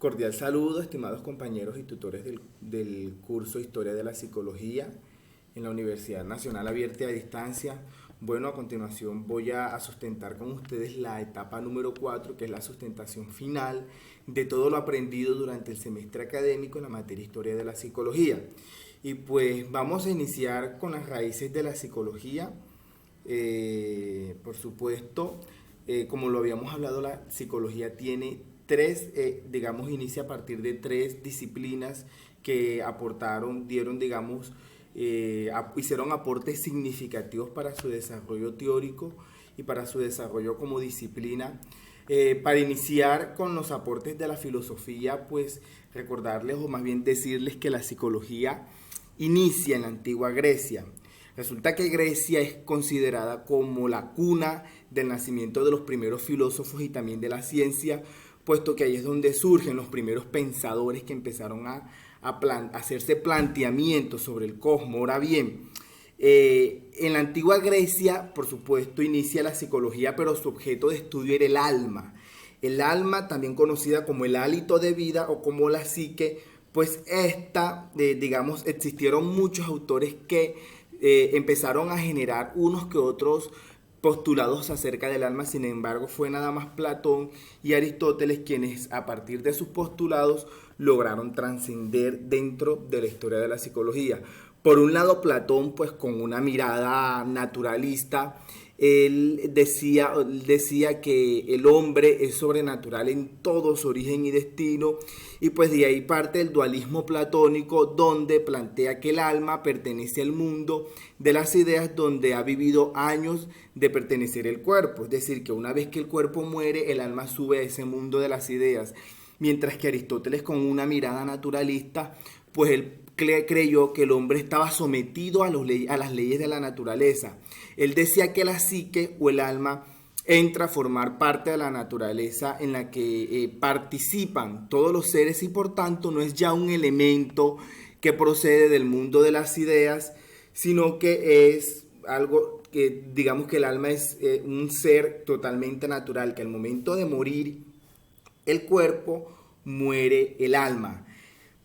Cordial saludo, estimados compañeros y tutores del curso Historia de la Psicología en la Universidad Nacional Abierta y a Distancia. Bueno, a continuación voy a sustentar con ustedes la etapa número 4, que es la sustentación final de todo lo aprendido durante el semestre académico en la materia Historia de la Psicología. Y pues vamos a iniciar con las raíces de la psicología. Por supuesto, como lo habíamos hablado, la psicología tiene inicia a partir de tres disciplinas que hicieron aportes significativos para su desarrollo teórico y para su desarrollo como disciplina. Para iniciar con los aportes de la filosofía, pues recordarles o más bien decirles que la psicología inicia en la antigua Grecia. Resulta que Grecia es considerada como la cuna del nacimiento de los primeros filósofos y también de la ciencia, puesto que ahí es donde surgen los primeros pensadores que empezaron a hacerse planteamientos sobre el cosmos. Ahora bien, en la antigua Grecia, por supuesto, inicia la psicología, pero su objeto de estudio era el alma. El alma, también conocida como el hálito de vida o como la psique, pues existieron muchos autores que empezaron a generar unos que otros postulados acerca del alma. Sin embargo, fue nada más Platón y Aristóteles quienes a partir de sus postulados lograron trascender dentro de la historia de la psicología. Por un lado, Platón, pues con una mirada naturalista, él decía que el hombre es sobrenatural en todo su origen y destino, y pues de ahí parte el dualismo platónico, donde plantea que el alma pertenece al mundo de las ideas, donde ha vivido años de pertenecer el cuerpo. Es decir, que una vez que el cuerpo muere, el alma sube a ese mundo de las ideas. Mientras que Aristóteles, con una mirada naturalista, pues él creyó que el hombre estaba sometido a las leyes de la naturaleza. Él decía que la psique o el alma entra a formar parte de la naturaleza en la que participan todos los seres, y por tanto no es ya un elemento que procede del mundo de las ideas, sino que es algo que, digamos que el alma es un ser totalmente natural, que al momento de morir el cuerpo, muere el alma.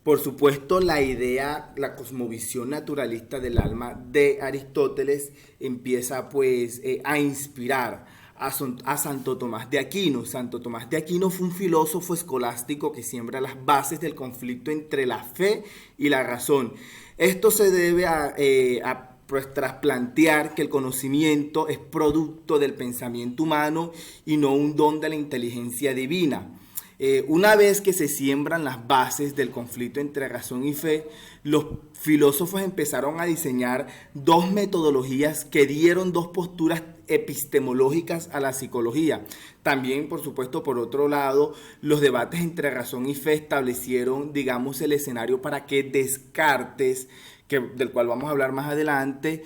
Por supuesto, la cosmovisión naturalista del alma de Aristóteles empieza pues a inspirar a Santo Tomás de Aquino. Santo Tomás de Aquino fue un filósofo escolástico que siembra las bases del conflicto entre la fe y la razón. Esto se debe pues tras plantear que el conocimiento es producto del pensamiento humano y no un don de la inteligencia divina. Una vez que se siembran las bases del conflicto entre razón y fe, los filósofos empezaron a diseñar dos metodologías que dieron dos posturas epistemológicas a la psicología. También, por supuesto, por otro lado, los debates entre razón y fe establecieron, digamos, el escenario para que Descartes, del cual vamos a hablar más adelante,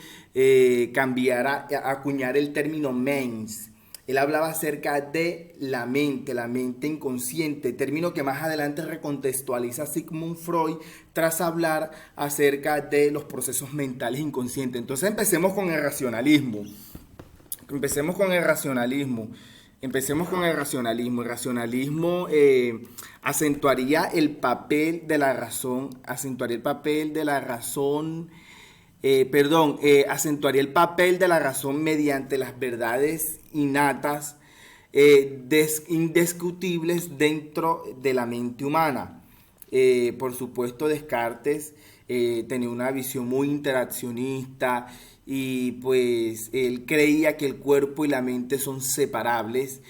acuñara el término mens. Él hablaba acerca de la mente inconsciente, término que más adelante recontextualiza Sigmund Freud tras hablar acerca de los procesos mentales inconscientes. Entonces empecemos con el racionalismo. El racionalismo acentuaría el papel de la razón, acentuaría el papel de la razón mediante las verdades innatas, indiscutibles dentro de la mente humana. Por supuesto, Descartes tenía una visión muy interaccionista y pues él creía que el cuerpo y la mente son separables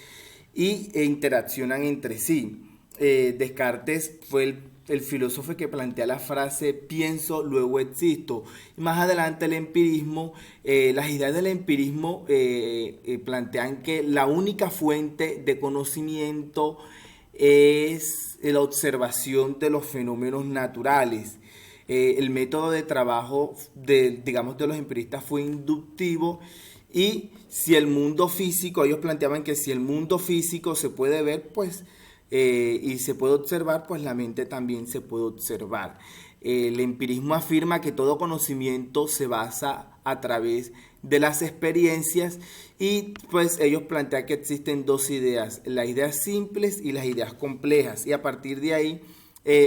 e interaccionan entre sí. Descartes fue el filósofo que plantea la frase pienso, luego existo. Y más adelante el empirismo, las ideas del empirismo plantean que la única fuente de conocimiento es la observación de los fenómenos naturales. El método de trabajo de los empiristas fue inductivo, y si el mundo físico, ellos planteaban que si el mundo físico se puede ver, pues y se puede observar, pues la mente también se puede observar. El empirismo afirma que todo conocimiento se basa a través de las experiencias y pues ellos plantean que existen dos ideas, las ideas simples y las ideas complejas, y a partir de ahí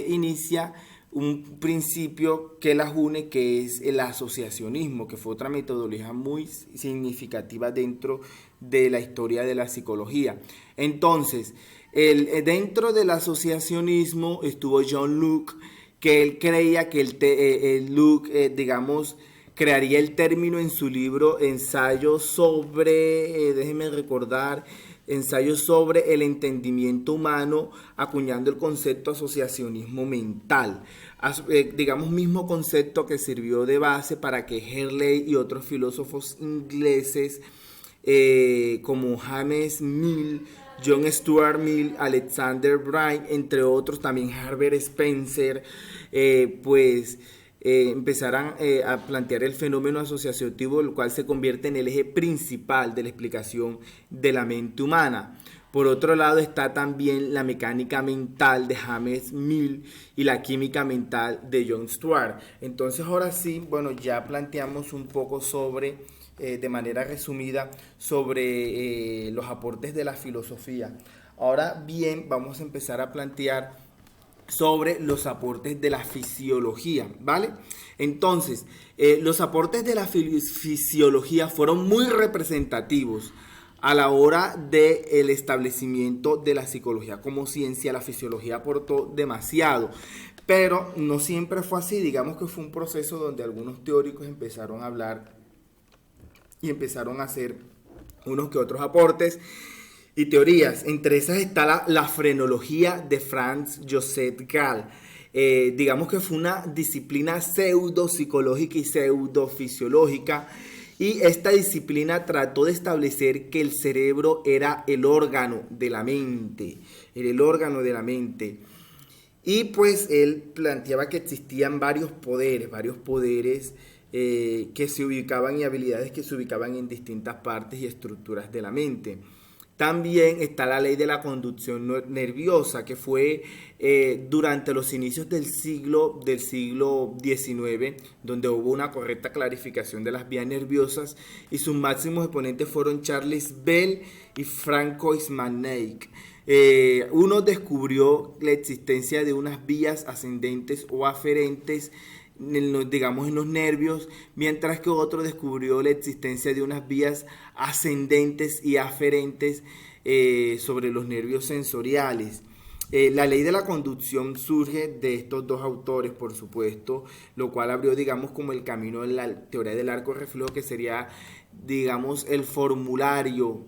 inicia un principio que las une, que es el asociacionismo, que fue otra metodología muy significativa dentro de la historia de la psicología. Entonces, dentro del asociacionismo estuvo John Locke, que él creía que Locke, digamos, crearía el término en su libro Ensayo sobre, déjenme recordar, Ensayo sobre el entendimiento humano, acuñando el concepto asociacionismo mental. Digamos, mismo concepto que sirvió de base para que Hurley y otros filósofos ingleses como James Mill, John Stuart Mill, Alexander Brain, entre otros, también Herbert Spencer, empezarán a plantear el fenómeno asociativo, el cual se convierte en el eje principal de la explicación de la mente humana. Por otro lado está también la mecánica mental de James Mill y la química mental de John Stuart. Entonces ahora sí, bueno, ya planteamos un poco sobre, de manera resumida, sobre los aportes de la filosofía. Ahora bien, vamos a empezar a plantear sobre los aportes de la fisiología, ¿vale? Entonces, los aportes de la fisiología fueron muy representativos a la hora del establecimiento de la psicología como ciencia. La fisiología aportó demasiado, pero no siempre fue así. Digamos que fue un proceso donde algunos teóricos empezaron a hablar y empezaron a hacer unos que otros aportes y teorías. Entre esas está la frenología de Franz Joseph Gall. Digamos que fue una disciplina pseudopsicológica y pseudofisiológica, y esta disciplina trató de establecer que el cerebro era el órgano de la mente, y pues él planteaba que existían varios poderes que se ubicaban, y habilidades que se ubicaban en distintas partes y estructuras de la mente. También está la ley de la conducción nerviosa, que fue durante los inicios del siglo XIX, donde hubo una correcta clarificación de las vías nerviosas, y sus máximos exponentes fueron Charles Bell y Francois Maneik. Uno descubrió la existencia de unas vías ascendentes o aferentes, digamos, en los nervios, mientras que otro descubrió la existencia de unas vías ascendentes y aferentes sobre los nervios sensoriales. La ley de la conducción surge de estos dos autores, por supuesto, lo cual abrió, digamos, como el camino de la teoría del arco reflejo, que sería, digamos, el formulario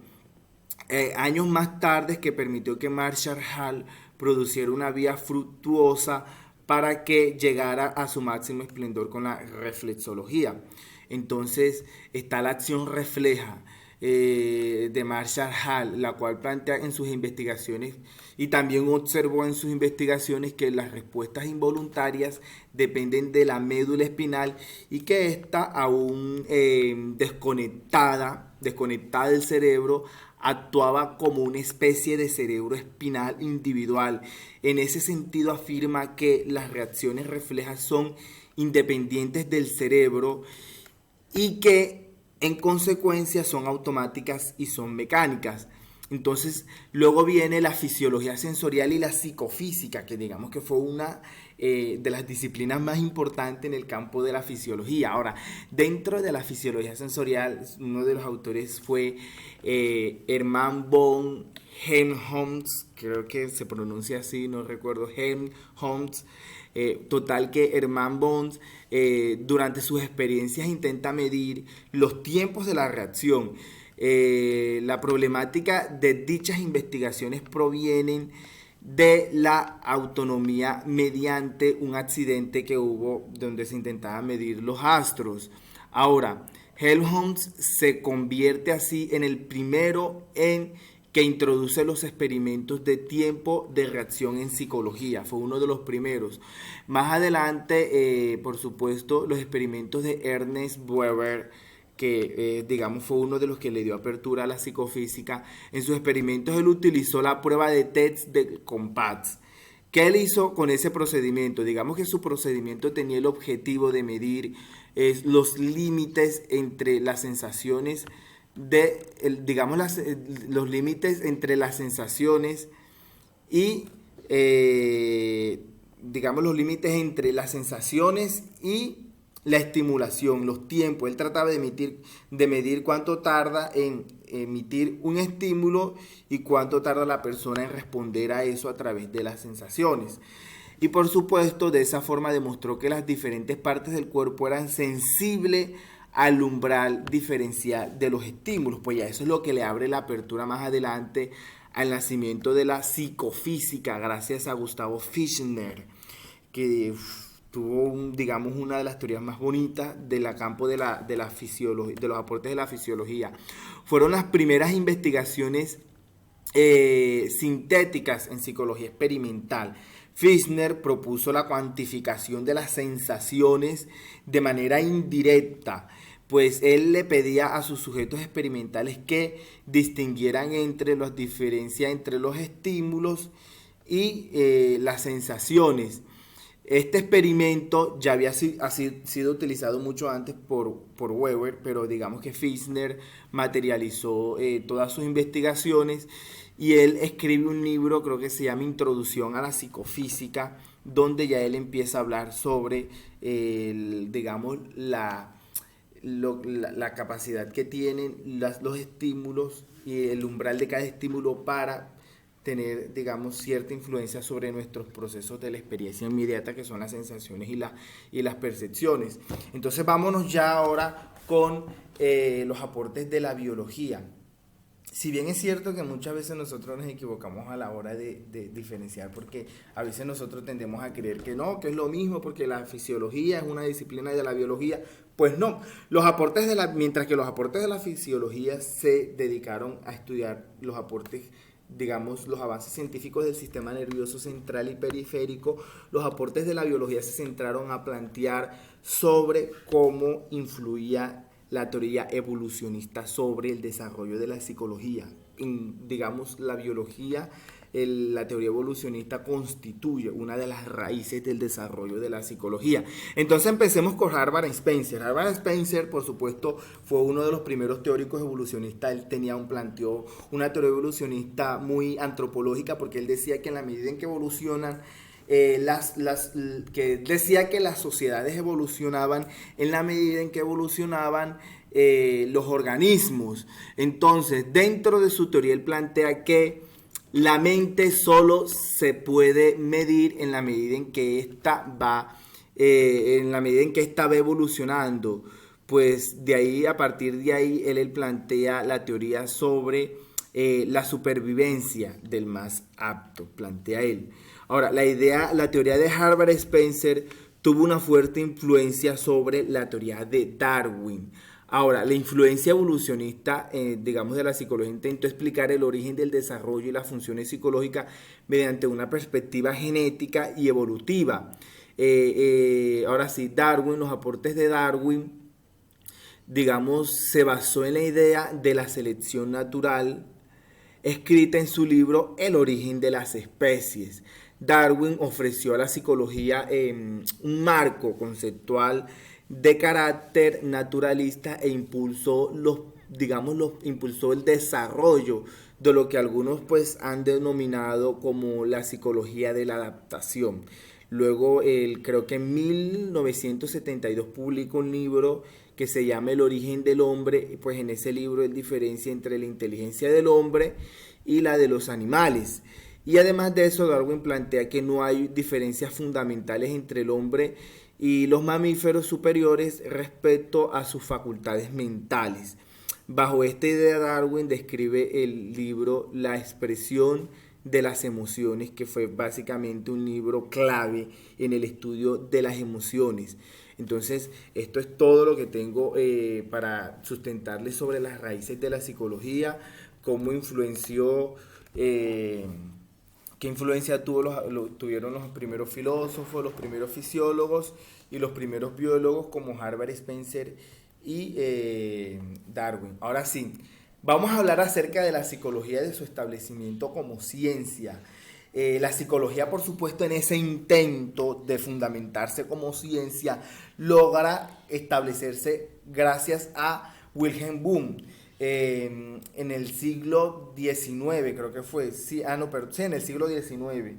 años más tarde, que permitió que Marshall Hall produciera una vía fructuosa para que llegara a su máximo esplendor con la reflexología. Entonces está la acción refleja de Marshall Hall, la cual plantea en sus investigaciones, y también observó en sus investigaciones, que las respuestas involuntarias dependen de la médula espinal, y que ésta, aún desconectada del cerebro, actuaba como una especie de cerebro espinal individual. En ese sentido afirma que las reacciones reflejas son independientes del cerebro y que en consecuencia son automáticas y son mecánicas. Entonces luego viene la fisiología sensorial y la psicofísica, que digamos que fue una de las disciplinas más importantes en el campo de la fisiología. Ahora, dentro de la fisiología sensorial, uno de los autores fue Hermann von Helmholtz, creo que se pronuncia así, no recuerdo, Helmholtz. Total que Hermann von, durante sus experiencias, intenta medir los tiempos de la reacción. La problemática de dichas investigaciones provienen de la autonomía mediante un accidente que hubo donde se intentaba medir los astros. Ahora, Helmholtz se convierte así en el primero en que introduce los experimentos de tiempo de reacción en psicología. Fue uno de los primeros. Más adelante, por supuesto, los experimentos de Ernest Weber, que digamos fue uno de los que le dio apertura a la psicofísica. En sus experimentos él utilizó la prueba de test de Compatz, ¿Qué él hizo con ese procedimiento? Digamos que su procedimiento tenía el objetivo de medir los límites entre las sensaciones los límites entre las sensaciones y los límites entre las sensaciones y la estimulación, los tiempos. Él trataba de medir cuánto tarda en emitir un estímulo y cuánto tarda la persona en responder a eso a través de las sensaciones. Y por supuesto, de esa forma demostró que las diferentes partes del cuerpo eran sensibles al umbral diferencial de los estímulos. Pues ya eso es lo que le abre la apertura más adelante al nacimiento de la psicofísica, gracias a Gustavo Fechner, que tuvo, una de las teorías más bonitas del campo de la fisiología, de los aportes de la fisiología. Fueron las primeras investigaciones sintéticas en psicología experimental. Fechner propuso la cuantificación de las sensaciones de manera indirecta, pues él le pedía a sus sujetos experimentales que distinguieran entre las diferencias entre los estímulos y las sensaciones. Este experimento ya había sido utilizado mucho antes por Weber, pero digamos que Fechner materializó todas sus investigaciones y él escribe un libro, creo que se llama Introducción a la Psicofísica, donde ya él empieza a hablar sobre, la capacidad que tienen los estímulos y el umbral de cada estímulo para tener, cierta influencia sobre nuestros procesos de la experiencia inmediata, que son las sensaciones y las percepciones. Entonces vámonos ya ahora con los aportes de la biología. Si bien es cierto que muchas veces nosotros nos equivocamos a la hora de diferenciar, porque a veces nosotros tendemos a creer que no, que es lo mismo, porque la fisiología es una disciplina de la biología. Pues no, mientras que los aportes de la fisiología se dedicaron a estudiar los aportes, los avances científicos del sistema nervioso central y periférico, los aportes de la biología se centraron a plantear sobre cómo influía la teoría evolucionista sobre el desarrollo de la psicología. La biología, la teoría evolucionista constituye una de las raíces del desarrollo de la psicología. Entonces empecemos con Herbert Spencer. Herbert Spencer, por supuesto, fue uno de los primeros teóricos evolucionistas. Él planteó una teoría evolucionista muy antropológica, porque él decía que en la medida en que evolucionan, que decía que las sociedades evolucionaban en la medida en que evolucionaban los organismos. Entonces, dentro de su teoría, él plantea que la mente solo se puede medir en la medida en que ésta va evolucionando. Pues de ahí, a partir de ahí, él plantea la teoría sobre la supervivencia del más apto, plantea él. Ahora, la teoría de Herbert Spencer tuvo una fuerte influencia sobre la teoría de Darwin. Ahora, la influencia evolucionista, de la psicología intentó explicar el origen del desarrollo y las funciones psicológicas mediante una perspectiva genética y evolutiva. Ahora sí, los aportes de Darwin, se basó en la idea de la selección natural, escrita en su libro El origen de las especies. Darwin ofreció a la psicología un marco conceptual de carácter naturalista e impulsó el desarrollo de lo que algunos pues han denominado como la psicología de la adaptación. Luego, creo que en 1972 publicó un libro que se llama El origen del hombre. Pues en ese libro él diferencia entre la inteligencia del hombre y la de los animales. Y además de eso, Darwin plantea que no hay diferencias fundamentales entre el hombre y los mamíferos superiores respecto a sus facultades mentales. Bajo esta idea, Darwin describe el libro La expresión de las emociones, que fue básicamente un libro clave en el estudio de las emociones. Entonces, esto es todo lo que tengo para sustentarles sobre las raíces de la psicología, cómo influenció, qué influencia tuvieron los primeros filósofos, los primeros fisiólogos y los primeros biólogos como Herbert Spencer y Darwin. Ahora sí, vamos a hablar acerca de la psicología y de su establecimiento como ciencia. La psicología, por supuesto, en ese intento de fundamentarse como ciencia, logra establecerse gracias a Wilhelm Wundt. En el siglo XIX, creo que fue, sí, no, pero sí, en el siglo XIX.